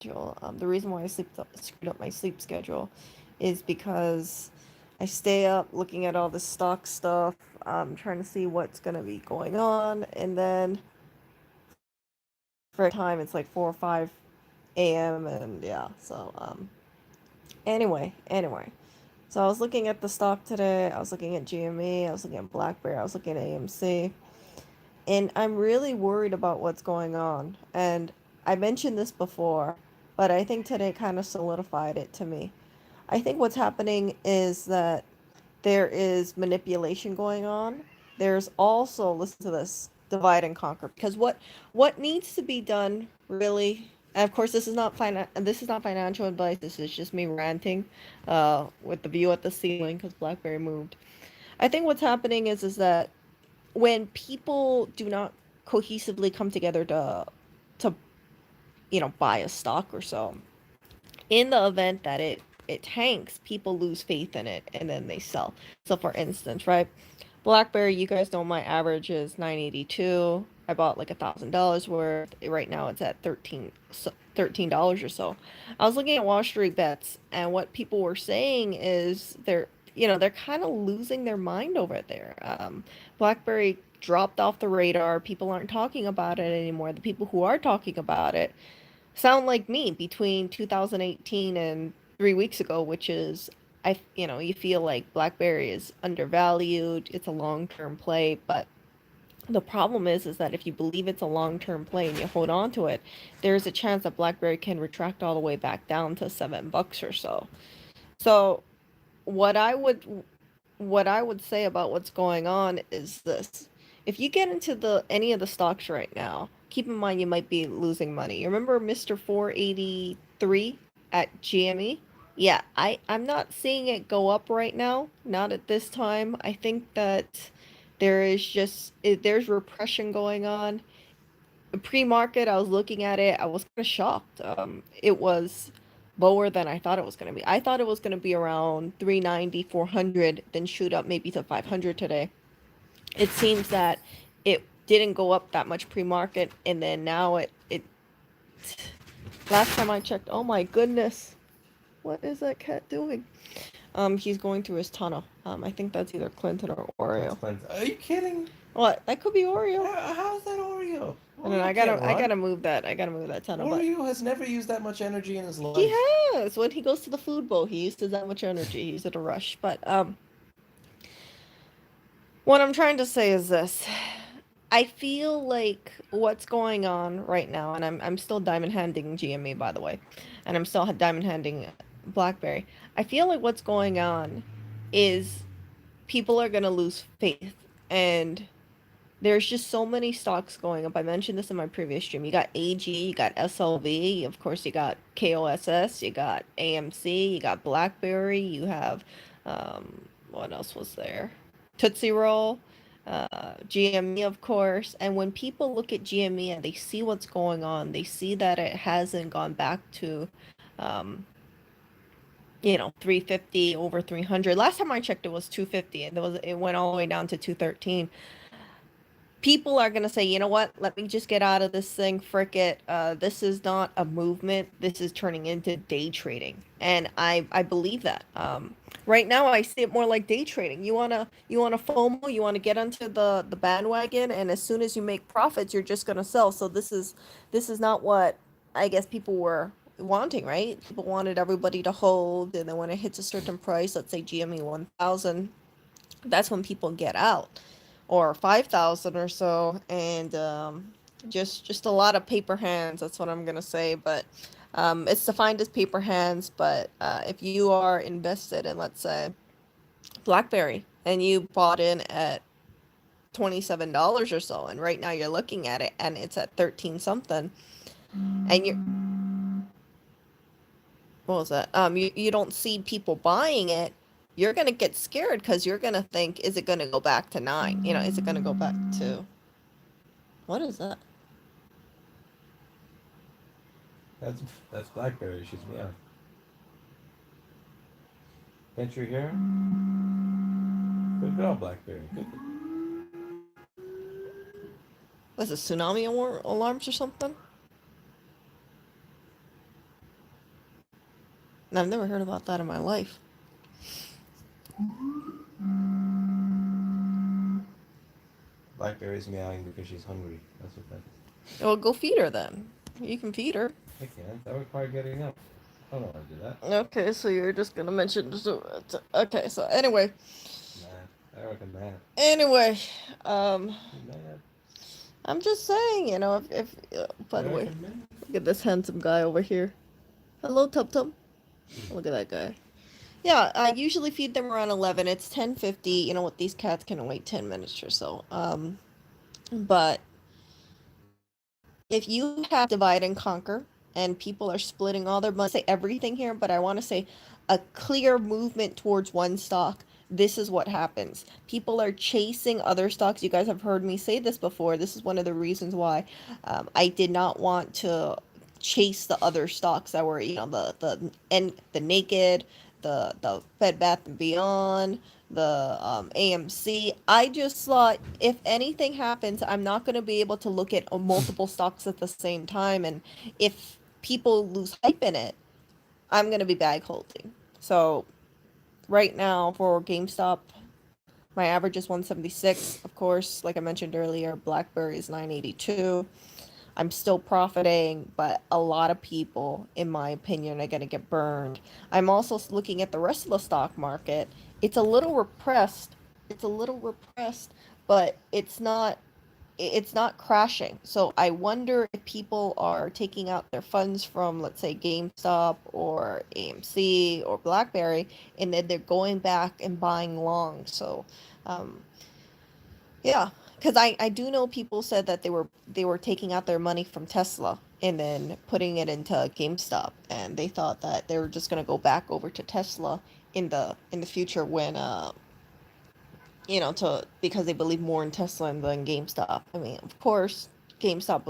schedule. The reason why I screwed up my sleep schedule is because I stay up looking at all the stock stuff, trying to see what's gonna be going on, and then for a time it's like 4 or 5 a.m. and yeah. So anyway. So I was looking at the stock today. I was looking at GME. I was looking at BlackBerry. I was looking at AMC. And I'm really worried about what's going on. And I mentioned this before, but I think today kind of solidified it to me. I think what's happening is that there is manipulation going on. There's also, listen to this, divide and conquer. Because what needs to be done really, and of course this is not financial advice. This is just me ranting, with the view at the ceiling because BlackBerry moved. I think what's happening is that when people do not cohesively come together to buy a stock or so, in the event that it tanks, people lose faith in it and then they sell. So for instance, right, BlackBerry, you guys know my average is 982. I bought like $1,000 worth. Right now it's at $13 or so. I was looking at Wall Street bets, and what people were saying is they're kind of losing their mind over there. BlackBerry dropped off the radar. People aren't talking about it anymore. The people who are talking about it sound like me between 2018 and 3 weeks ago, which is you feel like BlackBerry is undervalued. It's a long-term play, but the problem is that if you believe it's a long-term play and you hold on to it, there's a chance that BlackBerry can retract all the way back down to $7 or so. So what I would what I would say about what's going on is this. If you get into the any of the stocks right now, keep in mind you might be losing money. You remember Mr. 483 at GME? Yeah, I'm not seeing it go up right now, not at this time. I think that there's repression going on. Pre-market, I was looking at it, I was kind of shocked. It was lower than I thought it was going to be. I thought it was going to be around 390, 400, then shoot up maybe to 500 today. It seems that it didn't go up that much pre-market, and then now it last time I checked, oh my goodness, what is that cat doing? He's going through his tunnel. I think that's either Clinton or That's Oreo. Clinton. Are you kidding? What? That could be Oreo. How's that Oreo? And then Oreo can't I run. gotta move that. I gotta move that tunnel. But Oreo has never used that much energy in his he life. has. When he goes to the food bowl, he uses that much energy. He's at a rush. But what I'm trying to say is this. I feel like what's going on right now, and I'm still diamond handing GME, by the way, and I'm still diamond handing BlackBerry. I feel like what's going on is people are gonna lose faith, and there's just so many stocks going up. I mentioned this in my previous stream. You got AG, you got SLV, of course you got KOSS, you got AMC, you got BlackBerry, you have what else was there? Tootsie Roll, GME, of course. And when people look at GME and they see what's going on, they see that it hasn't gone back to um, 350, over 300. Last time I checked it was 250, and it went all the way down to 213. People are going to say, you know what, let me just get out of this thing, frick it. This is not a movement, this is turning into day trading, and I believe that. Right now I see it more like day trading. You want to FOMO, you want to get onto the bandwagon, and as soon as you make profits you're just going to sell. So this is not what I guess people were wanting, right? People wanted everybody to hold, and then when it hits a certain price, let's say GME 1000, that's when people get out, or 5,000 or so, and just a lot of paper hands. That's what I'm gonna say. But it's defined as paper hands. But if you are invested in, let's say, BlackBerry, and you bought in at $27 or so, and right now you're looking at it and it's at 13 something, and you're what was that? You don't see people buying it, you're gonna get scared because you're gonna think, is it gonna go back to nine? Is it gonna go back to what is that? That's that's BlackBerry. She's me out. Can't you hear? Good girl, BlackBerry. Good. Was it tsunami alarms or something? I've never heard about that in my life. Blackberry's meowing because she's hungry. That's what that is. Well, go feed her then. You can feed her. I can't. That would require getting up. I don't want to do that. Okay, so you're just gonna mention. Okay, so anyway. Nah, I reckon mad. Anyway, You mad? I'm just saying, if by You the way, reckon mad? look at this handsome guy over here. Hello, Tub Tub. Look at that guy. Yeah, I usually feed them around 11. It's 10:50. You know what? These cats can wait 10 minutes or so. But if you have divide and conquer and people are splitting all their money, say everything here, but I want to say a clear movement towards one stock. This is what happens. People are chasing other stocks. You guys have heard me say this before. This is one of the reasons why I did not want to chase the other stocks that were, the Naked, the Bed Bath and Beyond, the AMC. I just thought if anything happens, I'm not going to be able to look at multiple stocks at the same time, and if people lose hype in it, I'm going to be bag holding. So right now for GameStop, my average is 176. Of course, like I mentioned earlier, BlackBerry is 982. I'm still profiting, but a lot of people, in my opinion, are going to get burned. I'm also looking at the rest of the stock market. It's a little repressed. It's a little repressed, but it's not crashing. So I wonder if people are taking out their funds from, let's say, GameStop or AMC or BlackBerry, and then they're going back and buying long. So, um, yeah, because I do know people said that they were taking out their money from Tesla and then putting it into GameStop, and they thought that they were just gonna go back over to Tesla in the future when to because they believe more in Tesla than GameStop. I mean, of course, GameStop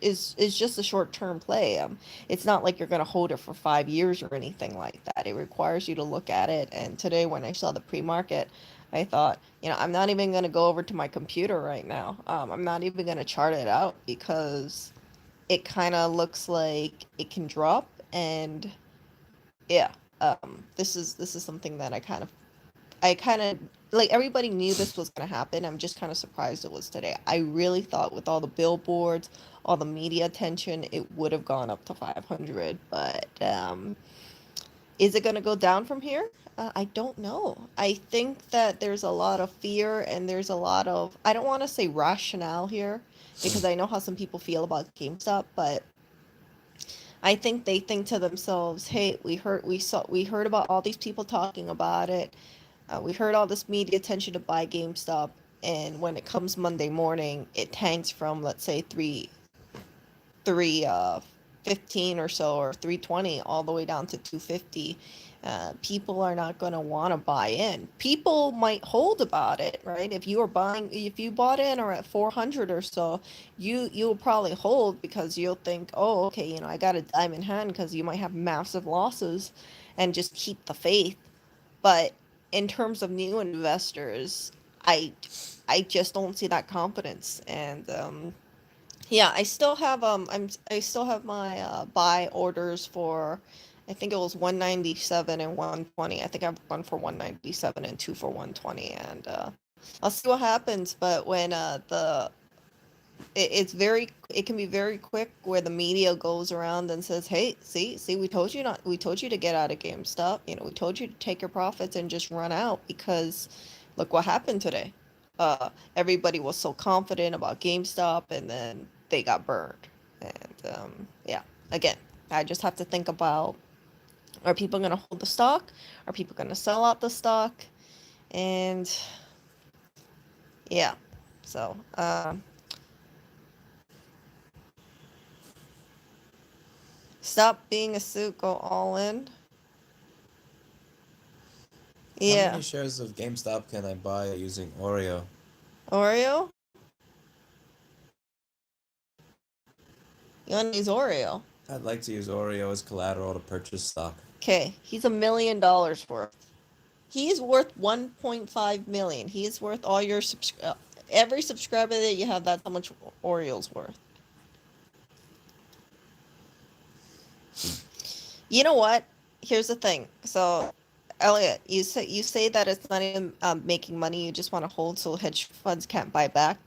is just a short term play. It's not like you're gonna hold it for 5 years or anything like that. It requires you to look at it. And today, when I saw the pre market, I thought, I'm not even gonna go over to my computer right now. I'm not even gonna chart it out because it kind of looks like it can drop. And yeah, this is something that I kind of like everybody knew this was going to happen. I'm just kind of surprised it was today. I really thought with all the billboards, all the media attention, it would have gone up to 500, but is it going to go down from here? I don't know. I think that there's a lot of fear and there's a lot of, I don't want to say rationale here because I know how some people feel about GameStop, but I think they think to themselves, "Hey, we heard about all these people talking about it. We heard all this media attention to buy GameStop, and when it comes Monday morning, it tanks from, let's say, 315 or so, or 320 all the way down to 250. People are not going to want to buy in. People might hold about it, right? If you bought in or at 400 or so, you'll probably hold because you'll think, oh, okay, I got a diamond hand, because you might have massive losses and just keep the faith. But in terms of new investors, I I just don't see that confidence. And yeah, I still have my buy orders for, I think it was 197 and 120. I think I have one for 197 and two for 120, and I'll see what happens. But when it can be very quick where the media goes around and says, "Hey, see, we told you to get out of GameStop. We told you to take your profits and just run out because look what happened today." Everybody was so confident about GameStop, and then they got burned. And yeah, again, I just have to think about: are people going to hold the stock? Are people going to sell out the stock? And yeah, so stop being a suit, go all in. How many Yeah. shares of GameStop can I buy using Oreo? Oreo? You want to use Oreo? I'd like to use Oreo as collateral to purchase stock. Okay, he's $1 million worth. He's worth 1.5 million. He is worth all your every subscriber that you have. That's how much Oreo's worth. You know what? here's the thing. So, Elliot, you say that it's not even making money. You just want to hold so hedge funds can't buy back.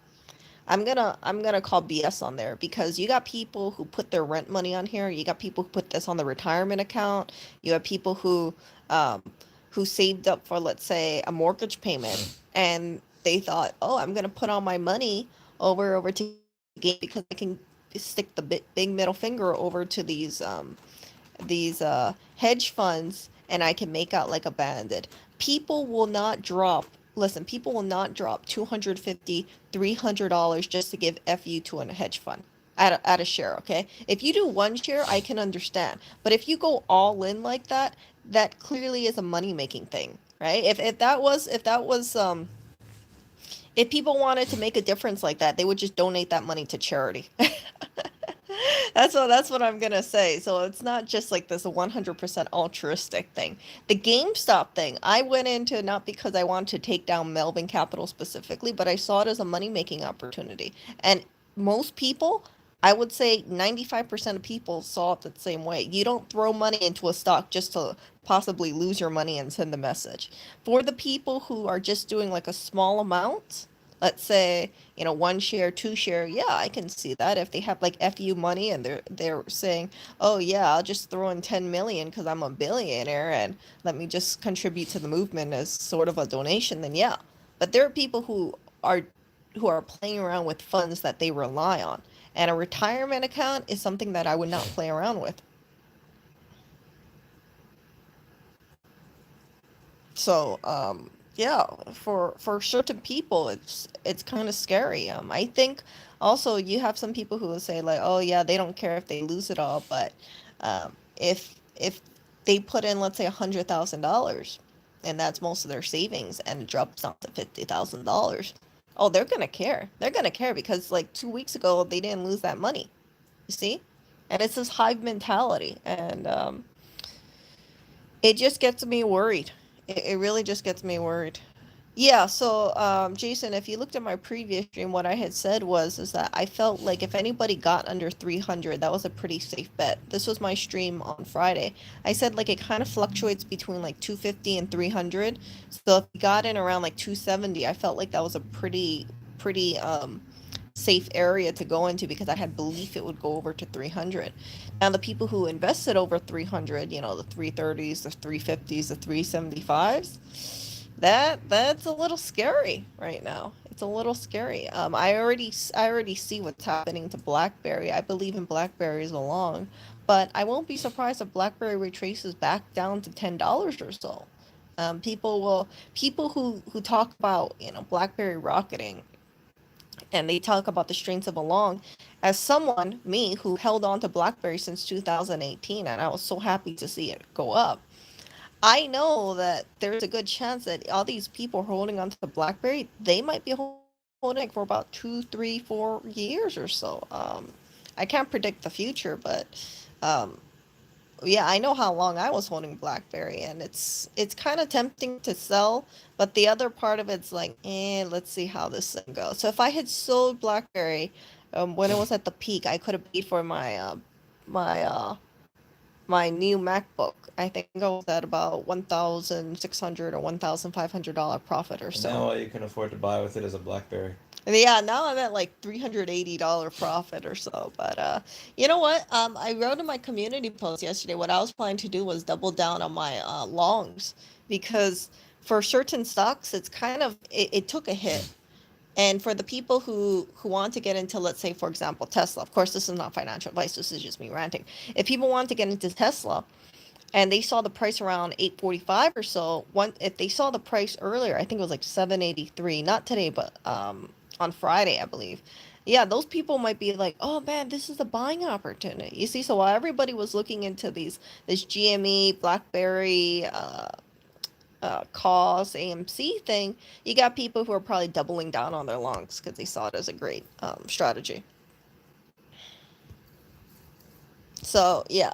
I'm gonna call BS on there because you got people who put their rent money on here. You got people who put this on the retirement account. You have people um who saved up for, let's say, a mortgage payment, and they thought, oh, I'm gonna put all my money over to game because I can stick the big middle finger over to these hedge funds and I can make out like a bandit. People will not drop, listen, people will not drop 250, $300 just to give FU to a hedge fund at a share, okay? If you do one share, I can understand. But if you go all in like that, that clearly is a money making thing, right? If if people wanted to make a difference like that, they would just donate that money to charity. That's what I'm gonna say. So it's not just like this 100% altruistic thing. The GameStop thing, I went into not because I wanted to take down Melvin Capital specifically, but I saw it as a money-making opportunity. And most people, I would say 95% of people saw it the same way. You don't throw money into a stock just to possibly lose your money and send a message. For the people who are just doing like a small amount, let's say, one share, two share, yeah, I can see that. If they have like FU money and they're saying, oh yeah, I'll just throw in 10 million because I'm a billionaire and let me just contribute to the movement as sort of a donation, then yeah. But there are people who are playing around with funds that they rely on. And a retirement account is something that I would not play around with. So, yeah, for certain people, it's kind of scary. I think also you have some people who will say like, oh yeah, they don't care if they lose it all, but if they put in, let's say, $100,000, and that's most of their savings, and it drops down to $50,000, oh, they're gonna care. They're gonna care because like 2 weeks ago they didn't lose that money. You see, and it's this hive mentality, and it just gets me worried. It really just gets me worried. Yeah, so Jason, if you looked at my previous stream, what I had said was is that I felt like if anybody got under 300, that was a pretty safe bet. This was my stream on Friday. I said like it kind of fluctuates between like 250 and 300. So if you got in around like 270, I felt like that was a pretty safe area to go into because I had belief it would go over to 300. Now the people who invested over 300, the 330s, the 350s, the 375s, that's a little scary right now. It's a little scary. I already see what's happening to BlackBerry. I believe in BlackBerries along, but I won't be surprised if BlackBerry retraces back down to $10 or so. People who talk about BlackBerry rocketing, and they talk about the strengths of a long, as someone, me, who held on to BlackBerry since 2018, and I was so happy to see it go up. I know that there's a good chance that all these people holding onto the BlackBerry, they might be holding it for about 2, 3, 4 years or so. I can't predict the future, but um, yeah, I know how long I was holding BlackBerry, and it's kind of tempting to sell, but the other part of it's like, let's see how this thing goes. So if I had sold BlackBerry when it was at the peak, I could have paid for my my new MacBook. I think I was at about 1,600 or $1,500 profit or And so. now all you can afford to buy with it is a BlackBerry. And yeah, now I'm at like $380 profit or so. But you know what? I wrote in my community post yesterday what I was planning to do was double down on my longs because for certain stocks it took a hit. And for the people who want to get into, let's say, for example, Tesla, of course this is not financial advice, this is just me ranting. If people want to get into Tesla, and they saw the price around 845 or so, one if they saw the price earlier, I think it was like 783, not today, but on Friday, I believe. Yeah, those people might be like, oh man, this is a buying opportunity. You see, so while everybody was looking into this GME, BlackBerry, cost AMC thing, you got people who are probably doubling down on their longs because they saw it as a great strategy. So yeah,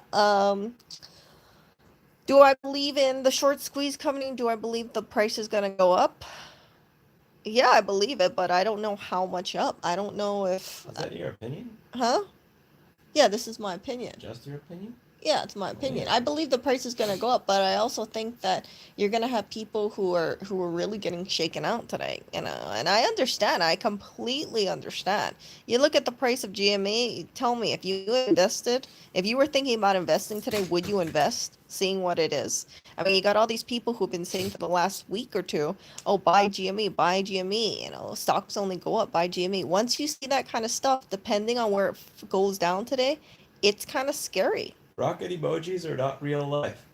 do I believe in the short squeeze coming? Do I believe the price is gonna go up? Yeah, I believe it, but I don't know how much up. I don't know if, Is that your opinion? huh? Yeah, this is my opinion. Just your opinion? Yeah, it's my Well, opinion. yeah. I believe the price is gonna go up, but I also think that you're gonna have people who are really getting shaken out today, you know. And I understand. I completely understand. You look at the price of GME. Tell me, if you invested, if you were thinking about investing today, would you invest, seeing what it is? I mean, you got all these people who've been saying for the last week or two, "Oh, buy GME, buy GME." You know, stocks only go up, buy GME. Once you see that kind of stuff, depending on where it goes down today, it's kind of scary. Rocket emojis are not real life.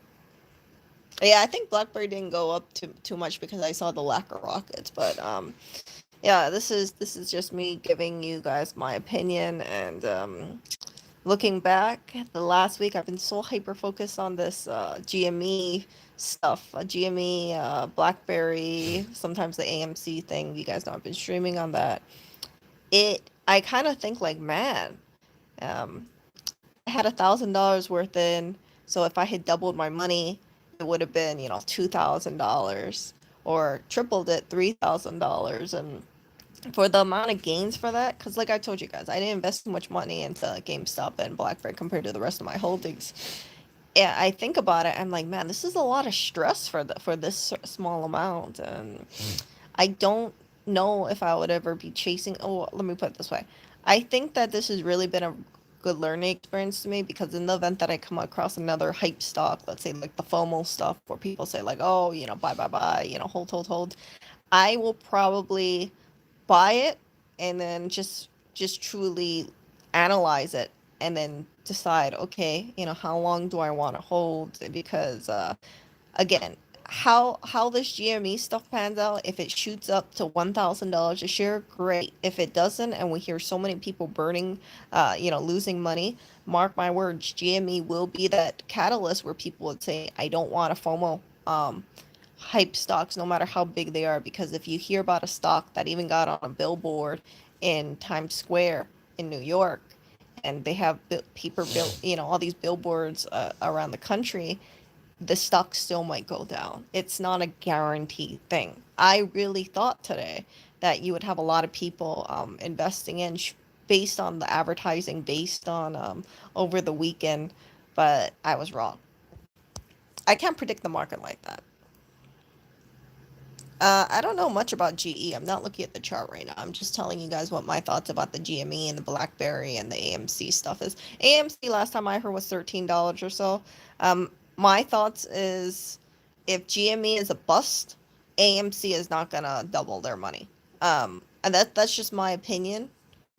Yeah, I think BlackBerry didn't go up too much because I saw the lack of rockets. But yeah, this is just me giving you guys my opinion. And looking back, the last week I've been so hyper focused on this GME stuff, GME, BlackBerry, sometimes the AMC thing. You guys know I've been streaming on that. I kind of think like, man, um, I had $1,000 worth in, so if I had doubled my money, it would have been, $2,000, or tripled it, $3,000. And for the amount of gains for that, because like I told you guys, I didn't invest too much money into GameStop and BlackBerry compared to the rest of my holdings. Yeah, I think about it, I'm like, man, this is a lot of stress for this small amount. And Mm. I don't know if I would ever be chasing. Oh, let me put it this way. I think that this has really been a good learning experience to me, because in the event that I come across another hype stock, let's say like the FOMO stuff where people say like, oh, buy, buy, buy, hold, I will probably buy it and then just truly analyze it and then decide, okay, how long do I want to hold? Because again, how this GME stuff pans out, if it shoots up to $1,000 a share, great. If it doesn't, and we hear so many people burning, losing money, mark my words, GME will be that catalyst where people would say, I don't want a FOMO hype stocks, no matter how big they are. Because if you hear about a stock that even got on a billboard in Times Square in New York, and they have paper bill, all these billboards around the country, the stock still might go down. It's not a guaranteed thing. I really thought today that you would have a lot of people investing in based on the advertising, based on over the weekend, but I was wrong. I can't predict the market like that. I don't know much about GE. I'm not looking at the chart right now. I'm just telling you guys what my thoughts about the GME and the BlackBerry and the AMC stuff is. AMC last time I heard was $13 or so. My thoughts is, if GME is a bust, AMC is not gonna double their money. And that's just my opinion,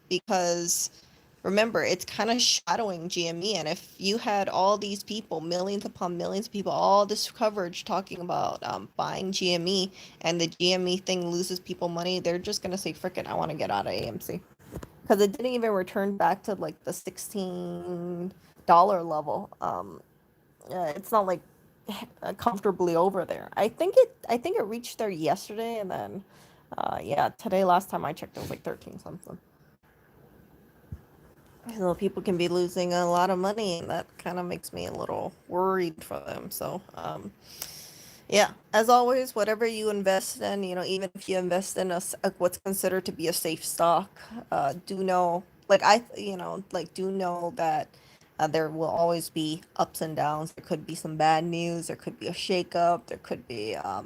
because remember, it's kind of shadowing GME. And if you had all these people, millions upon millions of people, all this coverage talking about buying GME, and the GME thing loses people money, they're just going to say, frick it, I want to get out of AMC. Because it didn't even return back to like the $16 level. It's not like comfortably over there. I think it reached there yesterday, and then yeah, today, last time I checked, it was like 13 something. So people can be losing a lot of money, and that kind of makes me a little worried for them. So, yeah, as always, whatever you invest in, even if you invest in what's considered to be a safe stock, do know, like do know that there will always be ups and downs. There could be some bad news. There could be a shakeup. There could be, uh,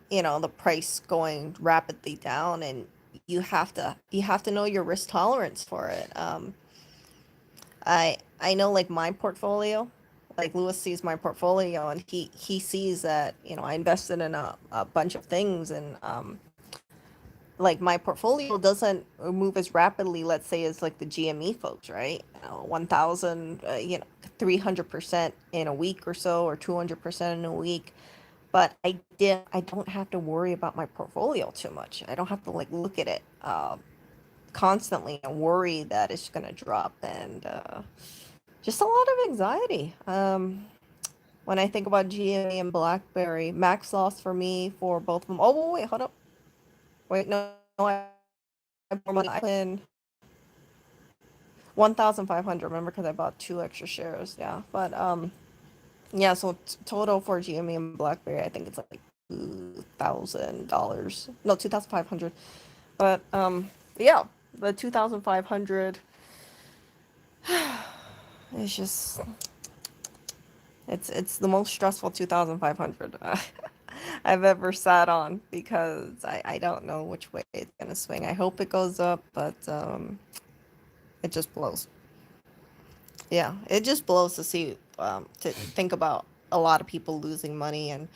the price going rapidly down, and you have to know your risk tolerance for it. I know, like, my portfolio, like Lewis sees my portfolio, and he sees that, I invested in a bunch of things. And like, my portfolio doesn't move as rapidly, let's say, as like the GME folks, right? 1,000, 300% in a week or so, or 200% in a week. But I don't have to worry about my portfolio too much. I don't have to like look at it constantly and worry that it's gonna drop. And just a lot of anxiety. When I think about GME and BlackBerry, max loss for me for both of them. Oh wait, hold up. Wait, no, I have more money. I put 1,500. Remember, because I bought two extra shares. Yeah, but yeah. So total for GME and BlackBerry, I think it's like $2,000. No, 2,500. But yeah, the 2,500. It's just it's the most stressful 2,500 I've ever sat on because I don't know which way it's gonna swing. I hope it goes up, but it just blows. Yeah, it just blows to see to think about a lot of people losing money, and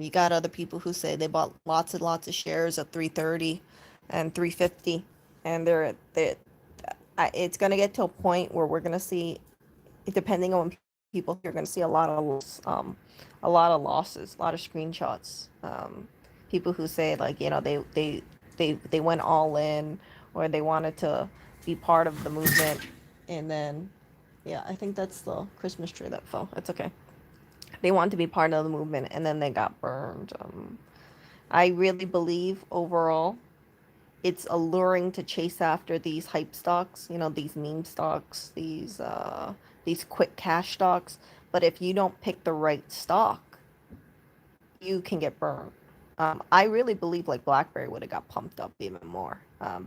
you got other people who say they bought lots and lots of shares at 330 and 350, and it's gonna get to a point where we're gonna see, depending on people, you're gonna see a lot of losses, a lot of screenshots. People who say like they went all in, or they wanted to be part of the movement, and then yeah, I think that's the Christmas tree that fell. It's okay. They want to be part of the movement, and then they got burned. I really believe overall it's alluring to chase after these hype stocks, these meme stocks, these quick cash stocks. But if you don't pick the right stock, you can get burned. I really believe like BlackBerry would have got pumped up even more,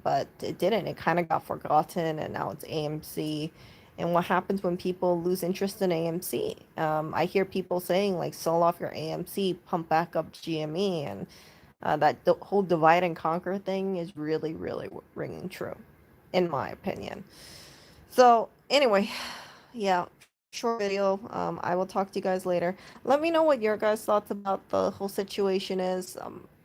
but it didn't. It kind of got forgotten, and now it's AMC. And what happens when people lose interest in AMC? I hear people saying like, sell off your AMC, pump back up GME, and that the whole divide and conquer thing is really, really ringing true, in my opinion. So anyway, yeah, short video. I will talk to you guys later. Let me know what your guys' thoughts about the whole situation is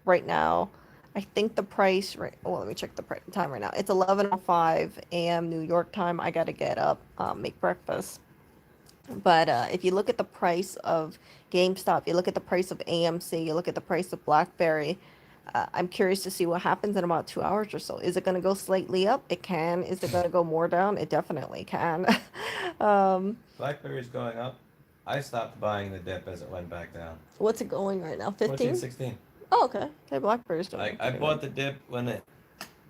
right now. I think the price right. Well, let me check the time right now. It's 11:05 a.m. New York time. I gotta get up, make breakfast. But if you look at the price of GameStop, you look at the price of AMC, you look at the price of BlackBerry, I'm curious to see what happens in about 2 hours or so. Is it going to go slightly up? It can. Is it going to go more down? It definitely can. um, BlackBerry's going up. I stopped buying the dip as it went back down. what's it going right now? 14, 15? 16. Oh, okay. Okay, BlackBerry's doing I pretty bought good. the dip when it,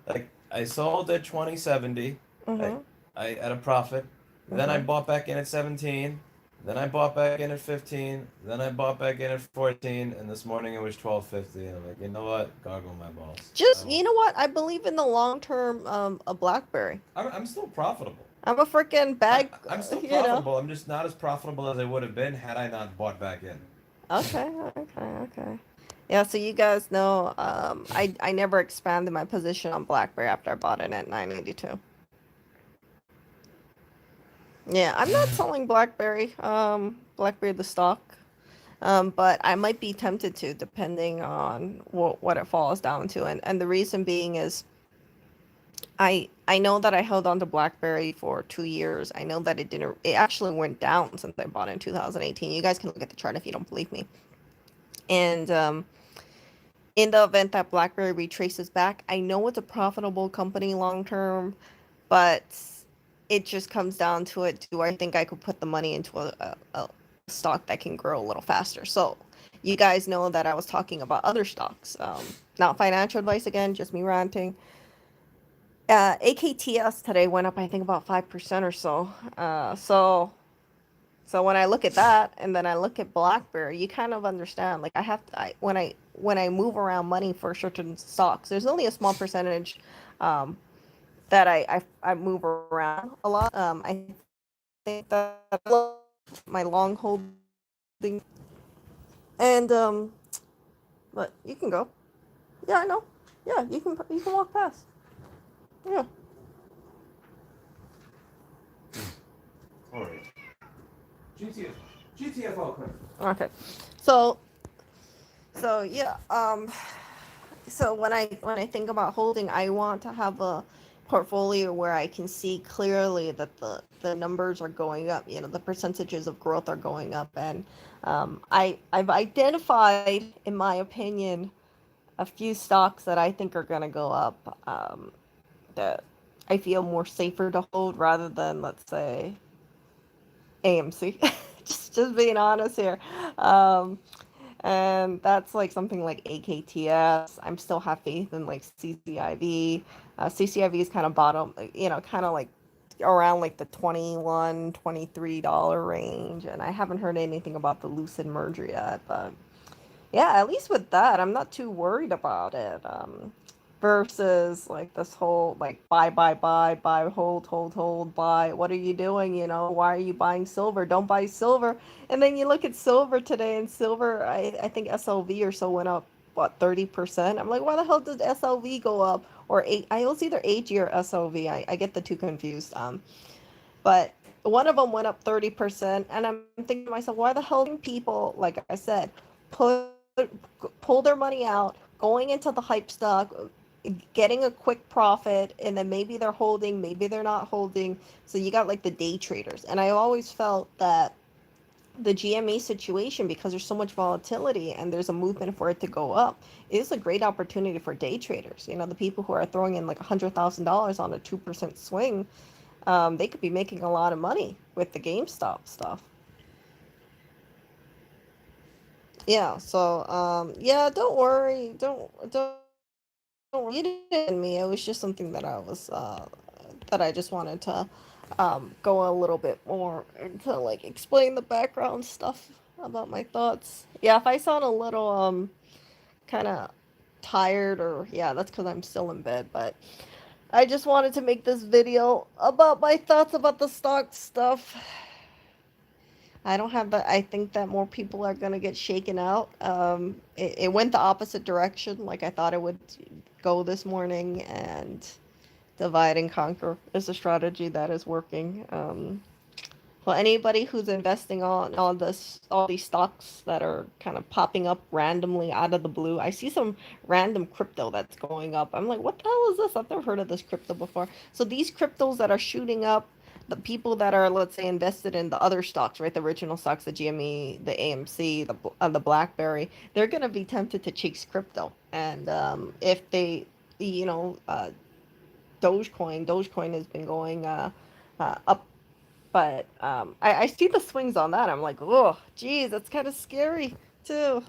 like, I sold at 2070. I, Mm-hmm. I at a profit. Then I Mm-hmm. bought back in at 17. Then I bought back in at 15. Then I bought back in at 14. And this morning it was 12.50. And I'm like, you know what? Gargle my balls. I Just, won't. you know what? I believe in the long term of BlackBerry. I'm still profitable. I'm a freaking I, bag, I'm still you know. profitable. I'm just not as profitable as I would have been had I not bought back in. Okay, okay, okay. Yeah, so you guys know, I never expanded my position on BlackBerry after I bought it at 982. Yeah, I'm not selling BlackBerry, BlackBerry the stock, but I might be tempted to, depending on what it falls down to, and the reason being is I know that I held on to BlackBerry for 2 years. I know that it actually went down since I bought it in 2018. You guys can look at the chart if you don't believe me. And in the event that BlackBerry retraces back, I know it's a profitable company long term, but it just comes down to it. Do I think I could put the money into a stock that can grow a little faster? So you guys know that I was talking about other stocks. Not financial advice again, just me ranting. AKTS today went up, I think, about 5% or so. So when I look at that and then I look at BlackBerry, you kind of understand. Like when I move around money for certain stocks, there's only a small percentage um, that I move around a lot. I think that my long holding, and but you can go. Yeah, I know. Yeah, you can walk past. Yeah. Alright. GTF. GTFO. Okay. So yeah. So when I think about holding, I want to have a portfolio where I can see clearly that the numbers are going up. The percentages of growth are going up, and I've identified, in my opinion, a few stocks that I think are gonna go up. That I feel more safer to hold rather than, let's say, AMC. just being honest here. Um, and that's like something like AKTS. I'm still have faith in like CCIV. CCIV is kind of bottom, kind of like around like the 21, $23 range. And I haven't heard anything about the Lucid merger yet. But yeah, at least with that, I'm not too worried about it. versus like this whole like buy, hold, buy. What are you doing? You know, why are you buying silver? Don't buy silver. And then you look at silver today, and silver, I think SLV or so went up what 30%. I'm like, why the hell did SLV go up? Or eight? I was either AG or SLV. I get the two confused. But one of them went up 30%, and I'm thinking to myself, why the hell do people, like I said, put pull their money out, going into the hype stock, getting a quick profit, and then maybe they're holding, maybe they're not holding. So you got like the day traders. And I always felt that the GME situation, because there's so much volatility and there's a movement for it to go up, is a great opportunity for day traders. You know, the people who are throwing in like $100,000 on a 2% swing, they could be making a lot of money with the GameStop stuff. Yeah, so yeah, don't worry, don't worry. You didn't me. It was just something that I just wanted to go a little bit more into like explain the background stuff about my thoughts. Yeah, if I sound a little kind of tired, or yeah, that's because I'm still in bed, but I just wanted to make this video about my thoughts about the stock stuff. I don't have the. I think that more people are gonna get shaken out. It went the opposite direction, like I thought it would go this morning, and divide and conquer is a strategy that is working. Well, anybody who's investing on all these stocks that are kind of popping up randomly out of the blue. I see some random crypto that's going up. I'm like, what the hell is this? I've never heard of this crypto before. So these cryptos that are shooting up, the people that are, let's say, invested in the other stocks, right, the original stocks, the GME, the AMC, the BlackBerry, they're gonna be tempted to chase crypto, and if they, you know, Dogecoin has been going up, but I see the swings on that. I'm like, oh, geez, that's kind of scary too.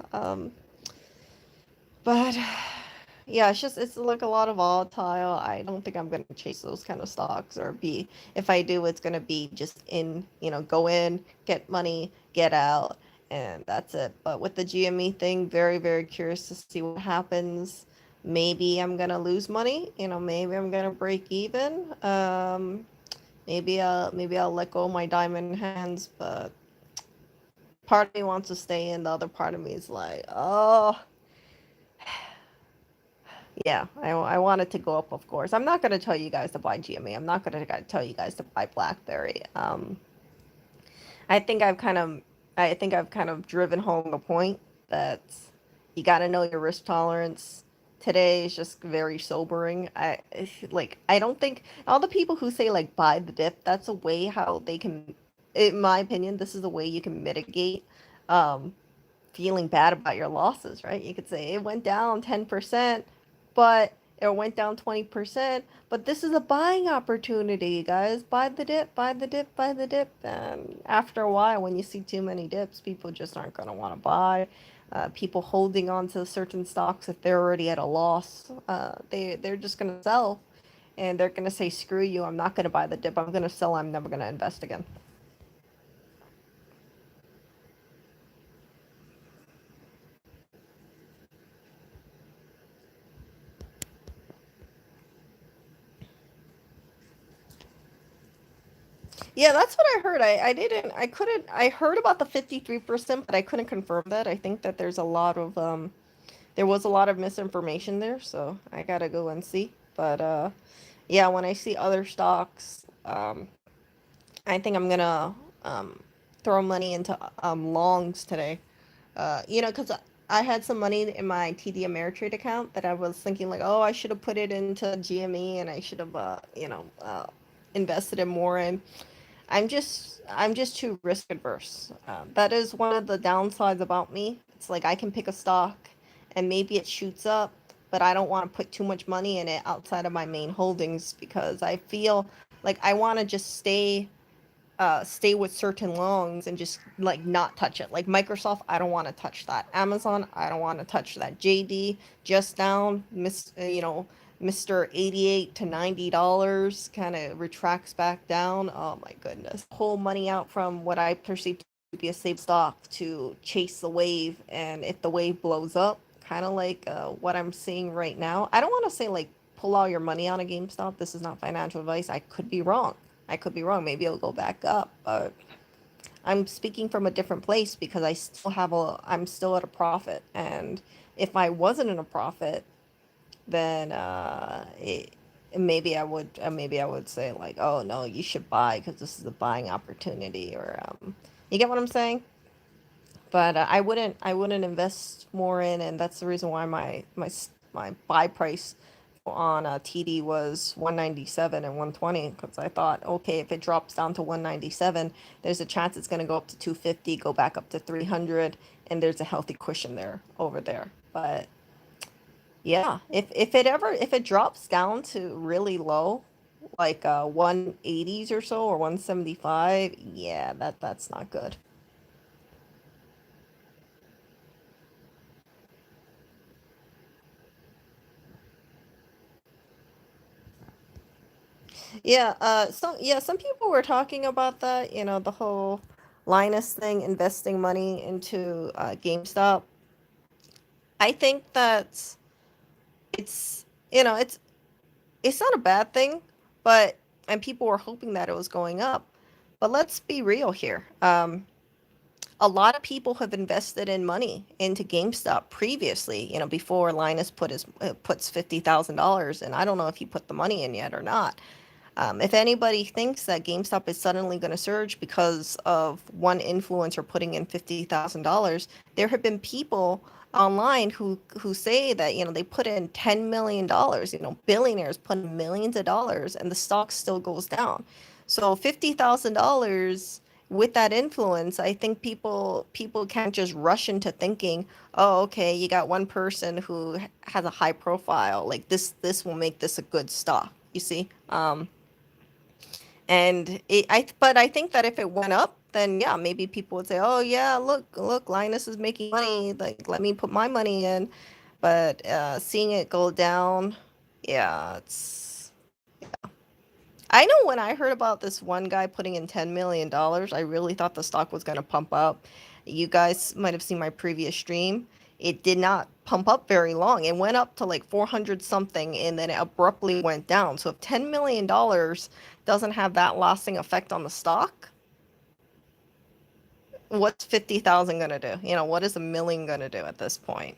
But yeah, it's like a lot of volatile. I don't think I'm gonna chase those kind of stocks, or be, if I do, it's gonna be just in, go in, get money, get out, and that's it. But with the GME thing, very, very curious to see what happens. Maybe I'm gonna lose money, maybe I'm gonna break even. Maybe I'll let go of my diamond hands, but part of me wants to stay in, the other part of me is like, oh, yeah, I want it to go up, of course. I'm not going to tell you guys to buy GME. I'm not going to tell you guys to buy BlackBerry. I think I've kind of, I think I've kind of driven home the point that you got to know your risk tolerance. Today is just very sobering. I don't think all the people who say like buy the dip, that's a way how they can, in my opinion, this is a way you can mitigate um feeling bad about your losses, right? You could say it went down 10%, but it went down 20%, but this is a buying opportunity, guys. Buy the dip, buy the dip, buy the dip. And after a while, when you see too many dips, people just aren't going to want to buy. People holding on to certain stocks, if they're already at a loss, they're just going to sell, and they're going to say, screw you, I'm not going to buy the dip. I'm going to sell. I'm never going to invest again. Yeah, that's what I heard. I couldn't, I heard about the 53%, but I couldn't confirm that. I think that there was a lot of misinformation there, so I gotta go and see. But yeah, when I see other stocks, I think I'm gonna throw money into longs today. Because I had some money in my TD Ameritrade account that I was thinking like, oh, I should have put it into GME, and I should have, invested in more in. I'm just too risk adverse. That is one of the downsides about me. It's like I can pick a stock and maybe it shoots up, but I don't want to put too much money in it outside of my main holdings, because I feel like I want to just stay with certain longs and just like not touch it. Like Microsoft, I don't want to touch that. Amazon, I don't want to touch that. JD just down, Mr. 88 to $90 kind of retracts back down. Oh my goodness. Pull money out from what I perceive to be a safe stock to chase the wave, and if the wave blows up, kind of like what I'm seeing right now. I don't want to say like pull all your money out of GameStop. This is not financial advice. I could be wrong. I could be wrong. Maybe it'll go back up. But I'm speaking from a different place because I'm still at a profit. And if I wasn't in a profit, then maybe I would say like, oh no, you should buy because this is a buying opportunity, or you get what I'm saying? But I wouldn't invest more in, and that's the reason why my buy price on TD was 197 and 120, because I thought, okay, if it drops down to 197, there's a chance it's going to go up to 250, go back up to 300, and there's a healthy cushion there over there. But yeah, if it drops down to really low, like 180s or so, or 175, yeah, that's not good. Yeah, some people were talking about that, the whole Linus thing, investing money into GameStop. I think that it's, it's not a bad thing, but and people were hoping that it was going up. But let's be real here. A lot of people have invested in money into GameStop previously, before Linus puts $50,000, and I don't know if he put the money in yet or not. If anybody thinks that GameStop is suddenly going to surge because of one influencer putting in $50,000, there have been people online who say that they put in $10 million. Billionaires put in millions of dollars, and the stock still goes down. So $50,000 with that influence, I think people can't just rush into thinking, oh, okay, you got one person who has a high profile, like this will make this a good stock. You see. But I think that if it went up, then yeah, maybe people would say, "Oh yeah, look, Linus is making money. Like, let me put my money in." But seeing it go down, yeah, it's. I know when I heard about this one guy putting in $10 million, I really thought the stock was going to pump up. You guys might have seen my previous stream. It did not pump up very long. It went up to like 400 something, and then it abruptly went down. So if $10 million doesn't have that lasting effect on the stock, what's 50,000 gonna do? What is a million gonna do at this point?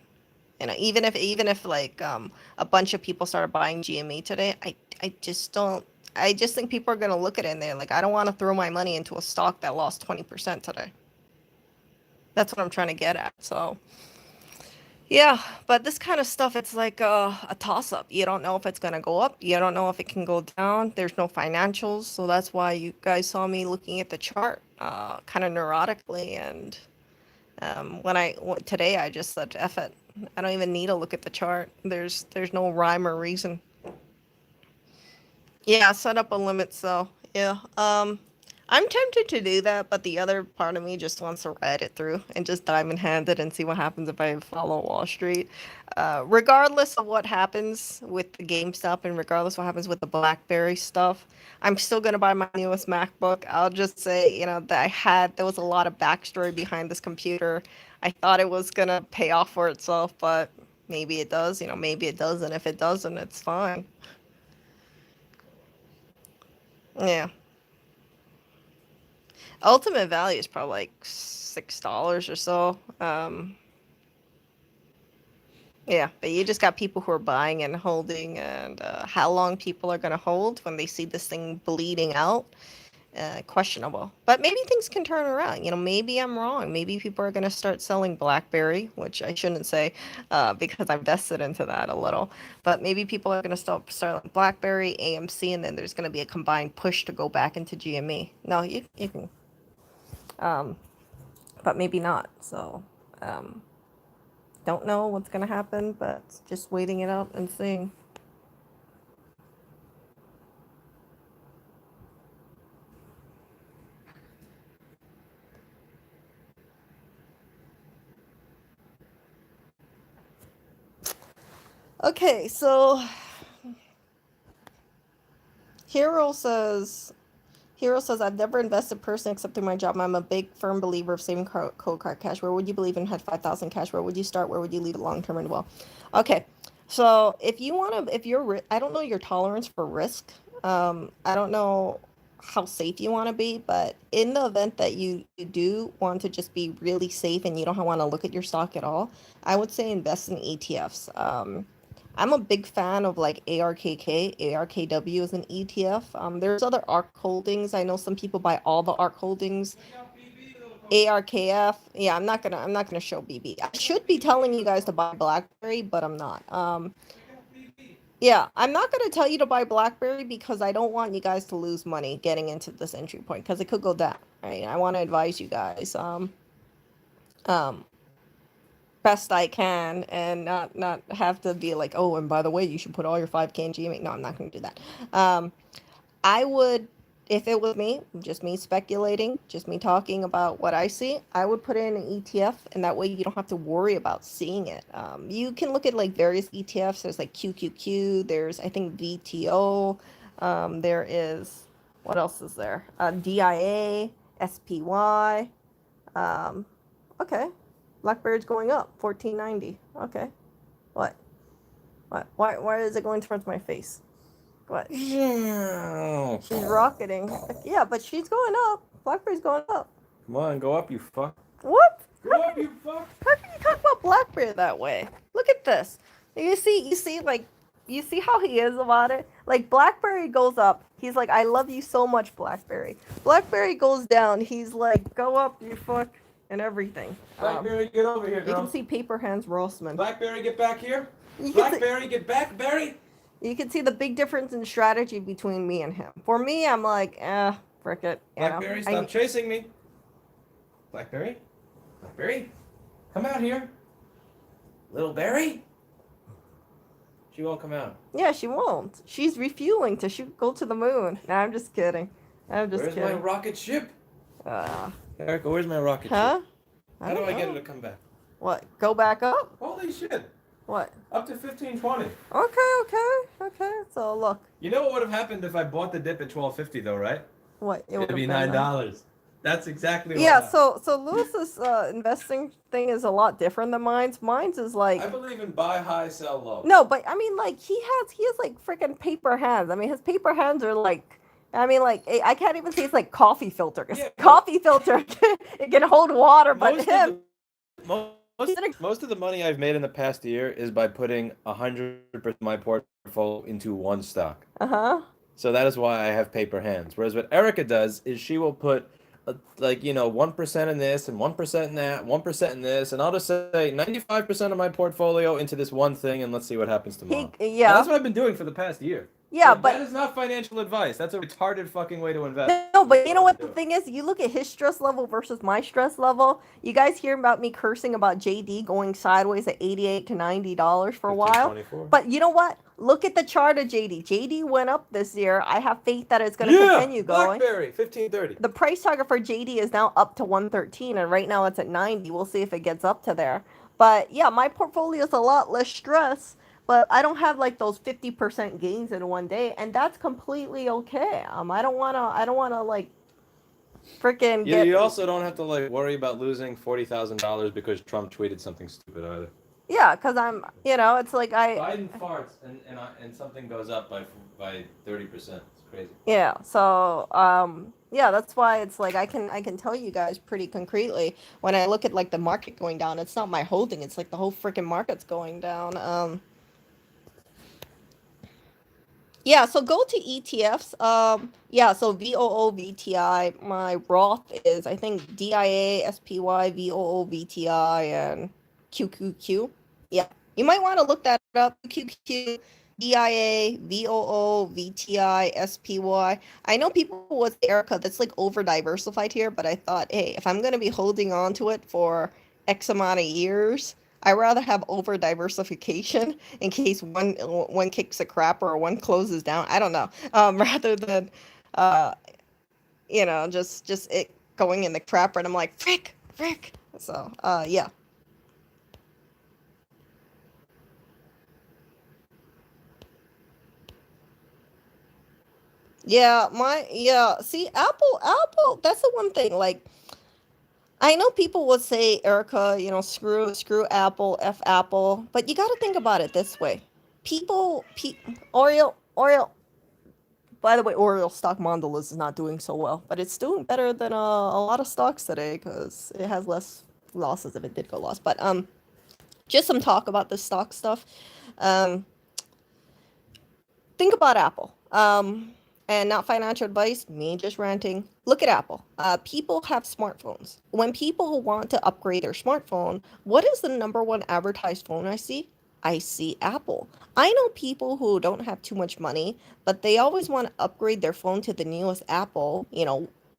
Even if like a bunch of people started buying GME today, I just don't. I just think people are gonna look at it and they're like, I don't want to throw my money into a stock that lost 20% today. That's what I'm trying to get at. So yeah, but this kind of stuff, it's like a toss up. You don't know if it's gonna go up. You don't know if it can go down. There's no financials, so that's why you guys saw me looking at the chart, kind of neurotically. And today, I just said, "F it. I don't even need to look at the chart. There's no rhyme or reason." Yeah, set up a limit. So yeah, I'm tempted to do that, but the other part of me just wants to ride it through and just diamond hand it and see what happens if I follow Wall Street. Regardless of what happens with the GameStop and regardless of what happens with the BlackBerry stuff, I'm still gonna buy my newest MacBook. I'll just say, that there was a lot of backstory behind this computer. I thought it was gonna pay off for itself, but maybe it does. Maybe it doesn't. If it doesn't, it's fine. Yeah. Ultimate value is probably like $6 or so. Yeah, but you just got people who are buying and holding, and how long people are gonna hold when they see this thing bleeding out, questionable. But maybe things can turn around. Maybe I'm wrong. Maybe people are gonna start selling BlackBerry, which I shouldn't say, because I'm vested into that a little. But maybe people are gonna start selling BlackBerry, AMC, and then there's gonna be a combined push to go back into GME. No, you can. Um, but maybe not. So, um, don't know what's gonna happen, but just waiting it out and seeing. Okay, so Hero says Hero says, I've never invested personally except through my job. I'm a big firm believer of saving cold card cash. Where would you believe in had 5,000 cash? Where would you start? Where would you leave it long term and well? Okay. So if you want to, if you're, I don't know your tolerance for risk. I don't know how safe you want to be, but in the event that you do want to just be really safe and you don't want to look at your stock at all, I would say invest in ETFs. I'm a big fan of like ARKK. ARKW is an ETF. There's other ARK holdings. I know some people buy all the ARK holdings. ARKF. Yeah, I'm not gonna show BB. I should be telling you guys to buy BlackBerry, but I'm not. Yeah, I'm not gonna tell you to buy BlackBerry because I don't want you guys to lose money getting into this entry point because it could go down. Right? I want to advise you guys. Um, best I can and not have to be like, oh, and by the way, you should put all your 5K in GME. No, I'm not going to do that. I would, if it was me, just me speculating, just me talking about what I see, I would put in an ETF, and that way you don't have to worry about seeing it. You can look at like various ETFs. There's like QQQ. There's I think VTO. There is what else is there? DIA, SPY. Um, okay. Blackberry's going up, 1490. Okay. What? What? Why is it going towards my face? What? Yeah. She's rocketing. Yeah, but she's going up. Blackberry's going up. Come on, go up, you fuck. What? Go up, you fuck. How can you talk about Blackberry that way? Look at this. You see how he is about it? Like Blackberry goes up. He's like, I love you so much, Blackberry. Blackberry goes down. He's like, go up, you fuck, and everything. Blackberry, get over here, girl. You can see Paper Hands Rossman. Blackberry, get back here. Blackberry, get back, Berry. You can see the big difference in strategy between me and him. For me, I'm like, frick it. Blackberry, stop chasing me. Blackberry? Blackberry? Come out here. Little Berry? She won't come out. Yeah, she won't. She's refueling to go to the moon. Nah, I'm just kidding. Where's my rocket ship? Erica, where's my rocket ship? Huh? How do I get her to come back? What? Go back up? Holy shit. What? Up to 1520. Okay. So look. You know what would have happened if I bought the dip at 1250 though, right? What? It'd be $9. That's exactly what Yeah, so Lewis's investing thing is a lot different than mine's. Mine's is like I believe in buy high, sell low. No, but I mean like he has like freaking paper hands. I mean his paper hands are like I can't even say it's like coffee filter. Yeah, coffee filter it can hold water, but most of the money I've made in the past year is by putting 100% of my portfolio into one stock. So that is why I have paper hands. Whereas what Erica does is she will put 1% in this and 1% in that, 1% in this, and I'll just say 95% of my portfolio into this one thing, and let's see what happens tomorrow. And that's what I've been doing for the past year. Yeah, so but that is not financial advice. That's a retarded fucking way to invest. No, but you know what the thing is? You look at his stress level versus my stress level. You guys hear about me cursing about JD going sideways at $88 to $90 for a while. 24. But you know what? Look at the chart of JD. JD went up this year. I have faith that it's going to continue going. BlackBerry, 1530. The price target for JD is now up to 113, and right now it's at 90. We'll see if it gets up to there. But yeah, my portfolio is a lot less stress. But I don't have like those 50% gains in one day, and that's completely okay. I don't wanna like freaking get. You also don't have to like worry about losing $40,000 because Trump tweeted something stupid either. Yeah, because it's like Biden farts and something goes up by 30%. It's crazy. Yeah. So yeah, that's why it's like I can tell you guys pretty concretely when I look at like the market going down. It's not my holding. It's like the whole freaking market's going down. Yeah, so go to ETFs. Yeah, so VOO VTI. My Roth is I think DIA, SPY, VOO VTI, and QQQ. Yeah, you might want to look that up. QQQ, DIA, VOO VTI, SPY. I know people with Erica that's like over diversified here, but I thought, hey, if I'm gonna be holding on to it for X amount of years, I rather have over diversification in case one kicks a crap or one closes down. I don't know. Rather than just it going in the crapper and I'm like frick. So yeah. Yeah. See, Apple. That's the one thing. Like, I know people would say, Erica, screw Apple, f Apple, but you got to think about it this way. Oreo. By the way, Oreo stock Mondelez is not doing so well, but it's doing better than a lot of stocks today because it has less losses if it did go lost. But just some talk about the stock stuff. Um, think about Apple. And not financial advice, me just ranting. Look at Apple. People have smartphones. When people want to upgrade their smartphone, what is the number one advertised phone I see? I see Apple. I know people who don't have too much money, but they always want to upgrade their phone to the newest Apple,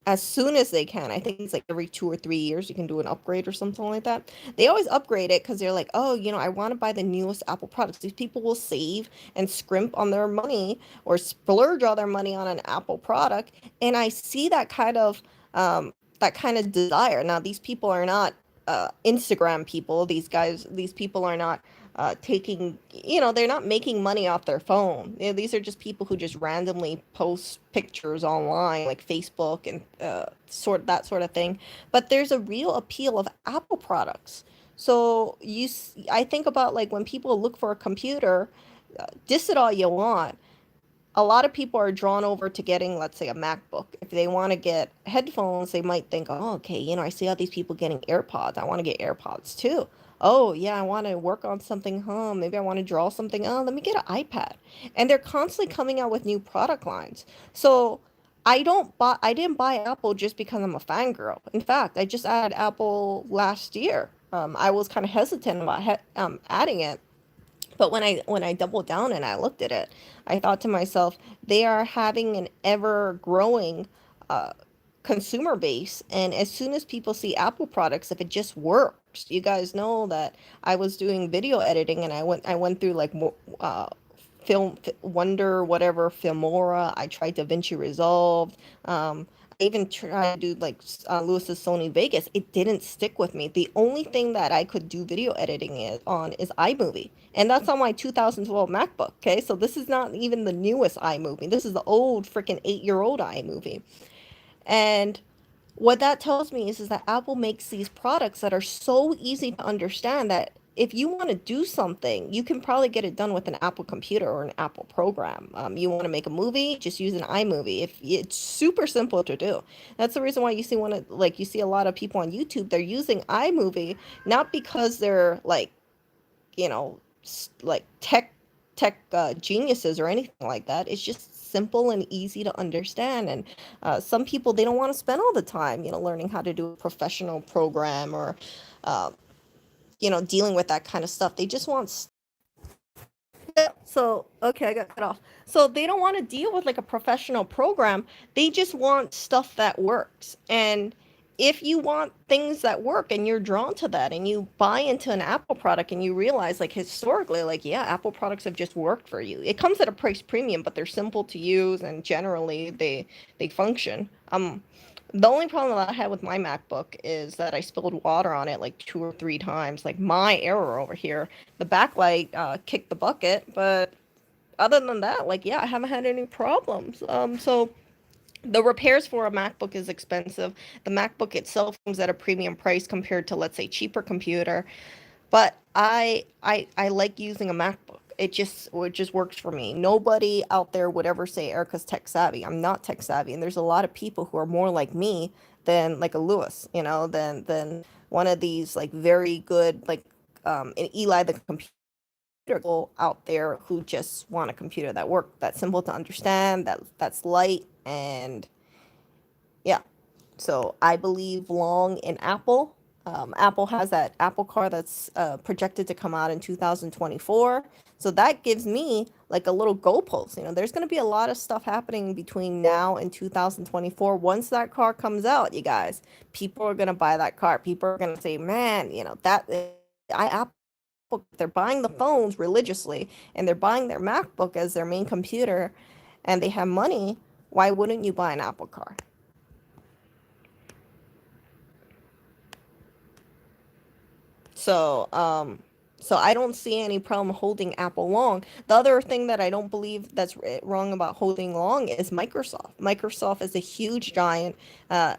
as soon as they can. I think it's like every 2 or 3 years you can do an upgrade or something like that. They always upgrade it because they're like, oh, I want to buy the newest Apple products. These people will save and scrimp on their money or splurge all their money on an Apple product. And I see that kind of desire. Now, these people are not Instagram people. These people are not they're not making money off their phone. These are just people who just randomly post pictures online, like Facebook and that sort of thing. But there's a real appeal of Apple products. So I think about like when people look for a computer, diss it all you want, a lot of people are drawn over to getting, let's say, a MacBook. If they want to get headphones, they might think, oh, okay, I see all these people getting AirPods. I want to get AirPods too. Oh, yeah, I want to work on something. Maybe I want to draw something. Oh, let me get an iPad. And they're constantly coming out with new product lines. So I didn't buy Apple just because I'm a fangirl. In fact, I just added Apple last year. I was kind of hesitant about adding it, but when I doubled down and I looked at it, I thought to myself, they are having an ever growing uh, consumer base, and as soon as people see Apple products, if it just works, you guys know that I was doing video editing, and I went through like film Wonder, whatever, Filmora. I tried DaVinci Resolve. I even tried to do like Lewis's Sony Vegas. It didn't stick with me. The only thing that I could do video editing on is iMovie, and that's on my 2012 MacBook. Okay, so this is not even the newest iMovie. This is the old freaking 8-year-old iMovie. And what that tells me is that Apple makes these products that are so easy to understand that if you want to do something, you can probably get it done with an Apple computer or an Apple program. You want to make a movie, just use an iMovie. If it's super simple to do. That's the reason why you see a lot of people on YouTube. They're using iMovie not because they're like like tech geniuses or anything like that. It's just simple and easy to understand. And some people, they don't want to spend all the time learning how to do a professional program or uh, dealing with that kind of stuff. They just want so, okay, I got cut off. So they don't want to deal with like a professional program. They just want stuff that works. And if you want things that work and you're drawn to that and you buy into an Apple product and you realize like historically, like, yeah, Apple products have just worked for you. It comes at a price premium, but they're simple to use and generally they function. The only problem that I had with my MacBook is that I spilled water on it like 2 or 3 times. Like my error over here. The backlight kicked the bucket, but other than that, like yeah, I haven't had any problems. So the repairs for a MacBook is expensive. The MacBook itself comes at a premium price compared to, let's say, cheaper computer. But I like using a MacBook. It just works for me. Nobody out there would ever say Erica's tech savvy. I'm not tech savvy, and there's a lot of people who are more like me than like a Lewis, than one of these like very good like and Eli the computer people out there who just want a computer that works, that's simple to understand, that's light, and yeah. So I believe long in Apple. Apple has that Apple car that's projected to come out in 2024. So that gives me like a little goalpost. There's going to be a lot of stuff happening between now and 2024. Once that car comes out, you guys, people are going to buy that car. People are going to say, man, that I Apple. They're buying the phones religiously and they're buying their MacBook as their main computer and they have money. Why wouldn't you buy an Apple car? So, So I don't see any problem holding Apple long. The other thing that I don't believe that's wrong about holding long is Microsoft. Microsoft is a huge giant.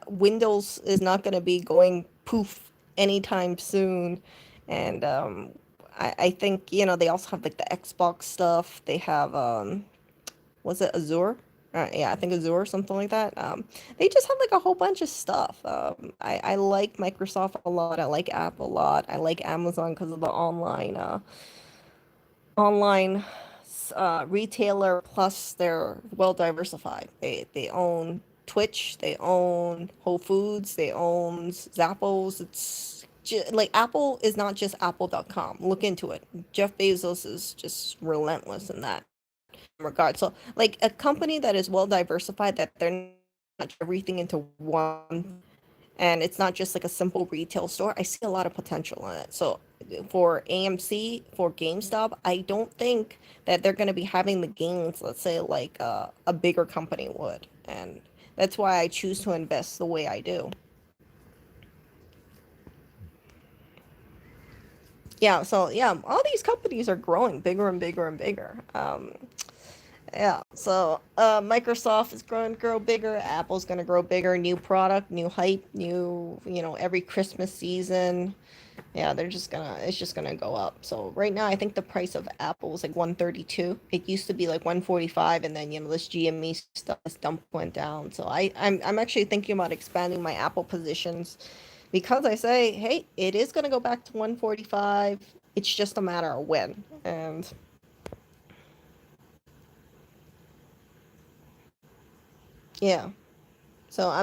Windows is not going to be going poof anytime soon. And I think, you know, they also have like the Xbox stuff. They have, was it Azure? Yeah, I think Azure, something like that. They just have like a whole bunch of stuff. I like Microsoft a lot. I like Apple a lot. I like Amazon because of the online retailer. Plus, they're well diversified. They own Twitch. They own Whole Foods. They own Zappos. It's like Apple is not just Apple.com. Look into it. Jeff Bezos is just relentless in that regard. So, like a company that is well diversified, that they're not everything into one, and it's not just like a simple retail store. I see a lot of potential in it. So, for AMC, for GameStop, I don't think that they're going to be having the gains, let's say, like a bigger company would, and that's why I choose to invest the way I do. Yeah, so yeah, all these companies are growing bigger and bigger and bigger. Yeah, so Microsoft is going to grow bigger. Apple's going to grow bigger. New product, new hype, new, you know, every Christmas season. Yeah, it's just gonna go up. So right now, I think the price of Apple is like 132. It used to be like 145, and then, you know, this GME stuff, this dump went down. So I'm actually thinking about expanding my Apple positions because I say, hey, it is gonna go back to 145. It's just a matter of when. And yeah. So I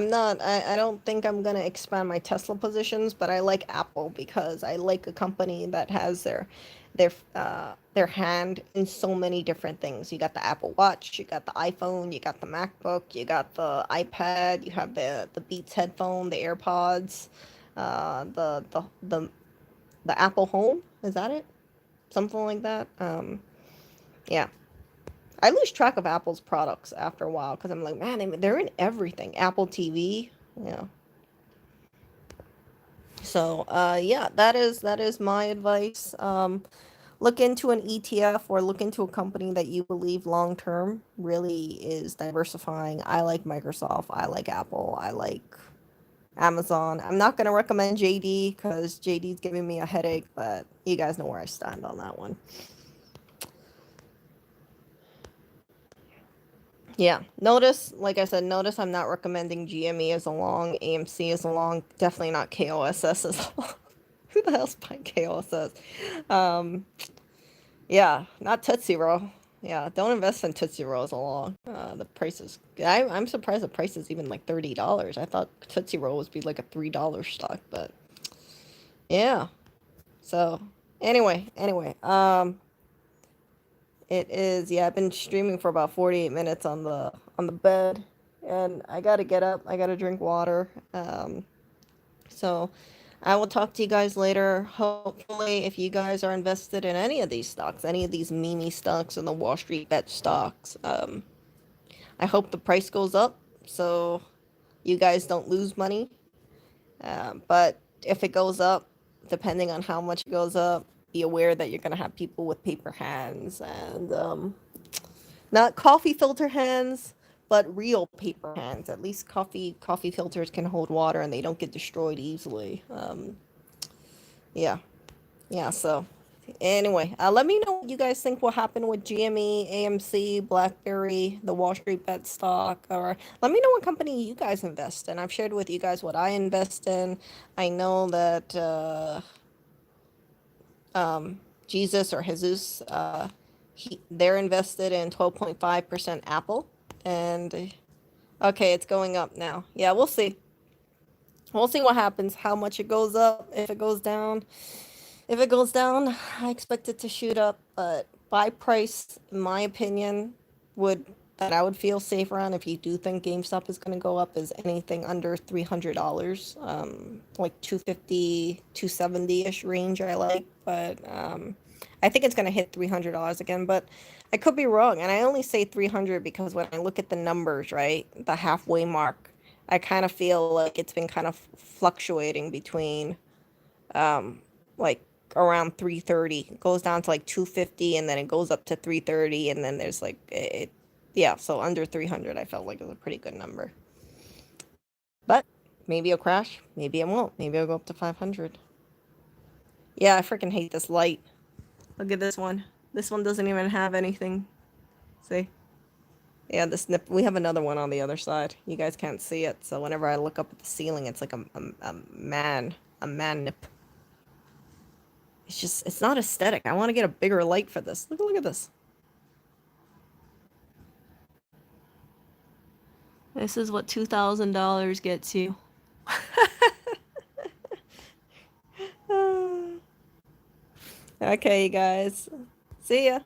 don't think I'm gonna expand my Tesla positions, but I like Apple because I like a company that has their hand in so many different things. You got the Apple Watch, you got the iPhone, you got the MacBook, you got the iPad, you have the Beats headphone, the AirPods, the Apple Home. Is that it? Something like that. Yeah. I lose track of Apple's products after a while because I'm like, man, they're in everything. Apple TV, yeah. So, yeah, that is my advice. Look into an ETF or look into a company that you believe long term really is diversifying. I like Microsoft. I like Apple. I like Amazon. I'm not gonna recommend JD because JD's giving me a headache, but you guys know where I stand on that one. Yeah. Notice, like I said, notice I'm not recommending GME as a long, AMC as a long, definitely not KOSS as a long. Who the hell's buying KOSS? Um, yeah, not Tootsie Roll. Yeah, don't invest in Tootsie Roll as a long. The prices. I'm surprised the price is even like $30. I thought Tootsie Roll would be like a $3 stock, but yeah. So anyway, it is, yeah, I've been streaming for about 48 minutes on the bed, and I gotta get up. I gotta drink water. So I will talk to you guys later. Hopefully, if you guys are invested in any of these stocks, any of these meme stocks and the Wall Street bet stocks, I hope the price goes up so you guys don't lose money. But if it goes up, depending on how much it goes up, be aware that you're gonna have people with paper hands and not coffee filter hands, but real paper hands. At least coffee filters can hold water and they don't get destroyed easily. Yeah, yeah. So anyway, let me know what you guys think will happen with GME, AMC, BlackBerry, the Wall Street bet stock, or let me know what company you guys invest in. I've shared with you guys what I invest in. I know that Jesus or Jesus, they're invested in 12.5% Apple, and okay, it's going up now. Yeah, we'll see. We'll see what happens, how much it goes up, if it goes down. If it goes down, I expect it to shoot up, but buy price, in my opinion, would that I would feel safer on if you do think GameStop is going to go up is anything under $300, like 250, 270-ish range I like, but I think it's going to hit $300 again, but I could be wrong, and I only say 300 because when I look at the numbers, right, the halfway mark, I kind of feel like it's been kind of fluctuating between like around 330. It goes down to like 250 and then it goes up to 330 and then there's like yeah, so under 300 I felt like it was a pretty good number. But maybe it'll crash, maybe it won't. Maybe it'll go up to 500. Yeah, I freaking hate this light. Look at this one. This one doesn't even have anything. See? Yeah, this nip. We have another one on the other side. You guys can't see it, so whenever I look up at the ceiling, it's like a man nip. It's just, it's not aesthetic. I want to get a bigger light for this. Look at this. This is what $2,000 gets you. Okay, you guys. See ya.